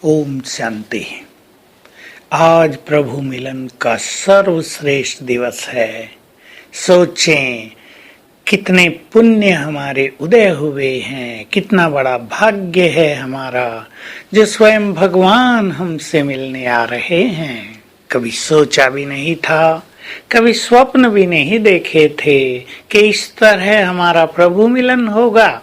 ओम शांति। आज प्रभु मिलन का सर्वश्रेष्ठ दिवस है। सोचें कितने पुण्य हमारे उदय हुए हैं, कितना बड़ा भाग्य है हमारा जो स्वयं भगवान हमसे मिलने आ रहे हैं। कभी सोचा भी नहीं था, कभी स्वप्न भी नहीं देखे थे कि इस तरह हमारा प्रभु मिलन होगा।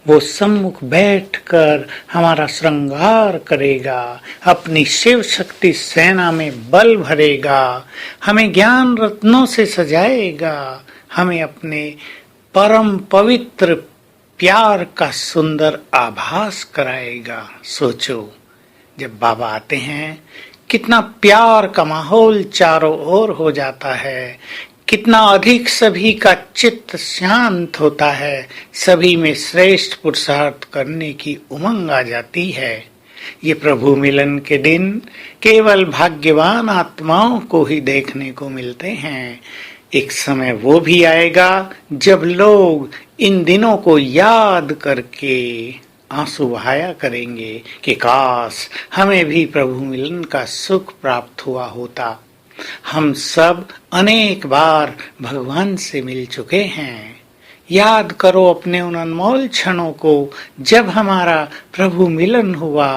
वो सम्मुख बैठकर हमारा श्रृंगार करेगा, अपनी शिव शक्ति सेना में बल भरेगा, हमें ज्ञान रत्नों से सजाएगा, हमें अपने परम पवित्र प्यार का सुंदर आभास कराएगा। सोचो, जब बाबा आते हैं कितना प्यार का माहौल चारों ओर हो जाता है, कितना अधिक सभी का चित्त शांत होता है, सभी में श्रेष्ठ पुरुषार्थ करने की उमंग आ जाती है। ये प्रभु मिलन के दिन केवल भाग्यवान आत्माओं को ही देखने को मिलते हैं। एक समय वो भी आएगा जब लोग इन दिनों को याद करके आंसू बहाया करेंगे कि काश हमें भी प्रभु मिलन का सुख प्राप्त हुआ होता। हम सब अनेक बार भगवान से मिल चुके हैं। याद करो अपने उन अनमोल क्षणों को जब हमारा प्रभु मिलन हुआ,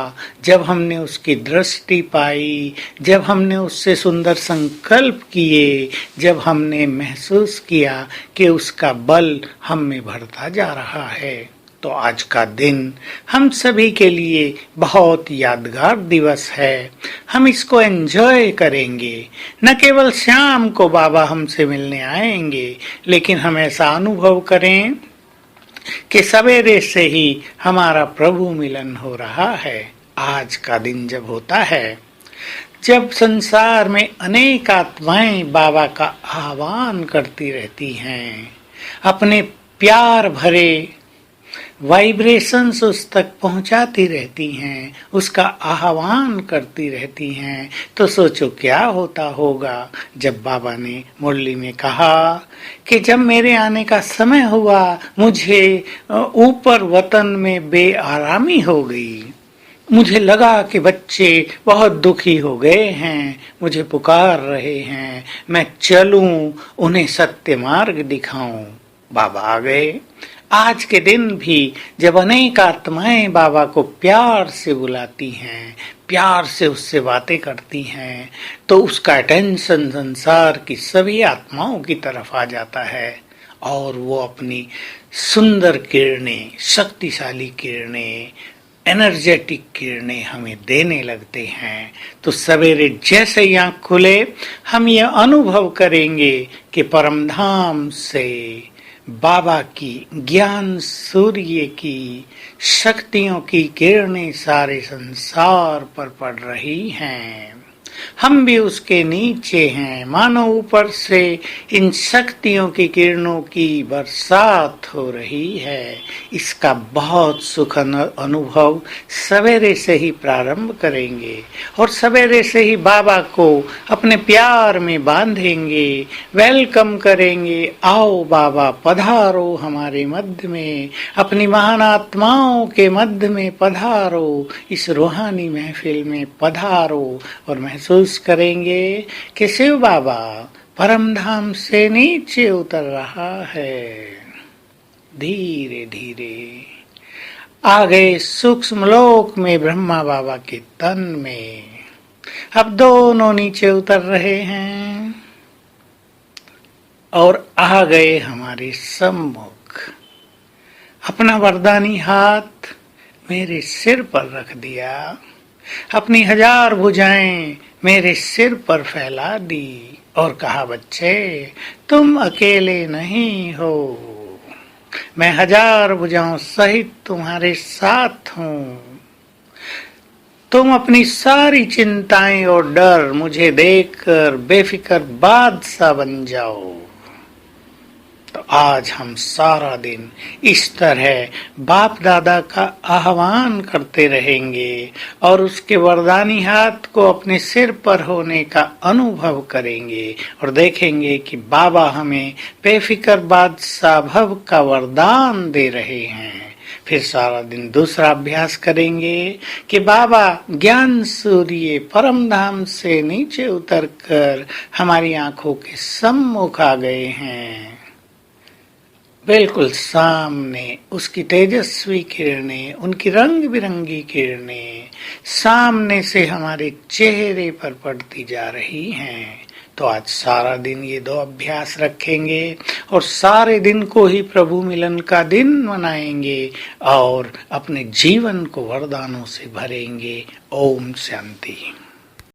जब हमने उसकी दृष्टि पाई, जब हमने उससे सुंदर संकल्प किए, जब हमने महसूस किया कि उसका बल हम में बढ़ता जा रहा है। तो आज का दिन हम सभी के लिए बहुत यादगार दिवस है। हम इसको एंजॉय करेंगे। न केवल शाम को बाबा हमसे मिलने आएंगे, लेकिन हम ऐसा अनुभव करें कि सवेरे से ही हमारा प्रभु मिलन हो रहा है। आज का दिन जब होता है, जब संसार में अनेक आत्माएं बाबा का आह्वान करती रहती हैं, अपने प्यार भरे वाइब्रेशंस उस तक पहुंचाती रहती हैं, उसका आह्वान करती रहती हैं, तो सोचो क्या होता होगा जब बाबा ने मुरली में कहा कि जब मेरे आने का समय हुआ, मुझे ऊपर वतन में बेआरामी हो गई। मुझे लगा कि बच्चे बहुत दुखी हो गए हैं, मुझे पुकार रहे हैं, मैं चलूं, उन्हें सत्य मार्ग दिखाऊं। बाबा आ गए। आज के दिन भी जब अनेक आत्माएं बाबा को प्यार से बुलाती हैं, प्यार से उससे बातें करती हैं, तो उसका अटेंशन संसार की सभी आत्माओं की तरफ आ जाता है और वो अपनी सुंदर किरणें, शक्तिशाली किरणें, एनर्जेटिक किरणें हमें देने लगते हैं। तो सवेरे जैसे ही आँख खुले, हम ये अनुभव करेंगे कि परमधाम से बाबा की ज्ञान सूर्य की शक्तियों की किरणें सारे संसार पर पड़ रही हैं। हम भी उसके नीचे हैं, मानो ऊपर से इन शक्तियों की किरणों की बरसात हो रही है। इसका बहुत सुखद अनुभव सवेरे से ही प्रारंभ करेंगे और सवेरे से ही बाबा को अपने प्यार में बांधेंगे, वेलकम करेंगे। आओ बाबा, पधारो हमारे मध्य में, अपनी महान आत्माओं के मध्य में पधारो, इस रूहानी महफिल में पधारो और महसूस करेंगे कि शिव बाबा परमधाम से नीचे उतर रहा है। धीरे धीरे आ गए सूक्ष्म लोक में ब्रह्मा बाबा के तन में। अब दोनों नीचे उतर रहे हैं और आ गए हमारे सम्मुख। अपना वरदानी हाथ मेरे सिर पर रख दिया, अपनी 1000 भुजाएं मेरे सिर पर फैला दी और कहा, बच्चे तुम अकेले नहीं हो, मैं 1000 भुजाओं सहित तुम्हारे साथ हूँ। तुम अपनी सारी चिंताएं और डर मुझे देखकर बेफिक्र बादशाह बन जाओ। तो आज हम सारा दिन इस तरह बाप दादा का आह्वान करते रहेंगे और उसके वरदानी हाथ को अपने सिर पर होने का अनुभव करेंगे और देखेंगे कि बाबा हमें बेफिक्र बादशाह भव का वरदान दे रहे हैं। फिर सारा दिन दूसरा अभ्यास करेंगे कि बाबा ज्ञान सूर्य परम धाम से नीचे उतरकर हमारी आंखों के सम्मुख आ गए हैं। बिल्कुल सामने उसकी तेजस्वी किरणें, उनकी रंग बिरंगी किरणें सामने से हमारे चेहरे पर पड़ती जा रही हैं। तो आज सारा दिन ये दो अभ्यास रखेंगे और सारे दिन को ही प्रभु मिलन का दिन मनाएंगे और अपने जीवन को वरदानों से भरेंगे। ओम शांति।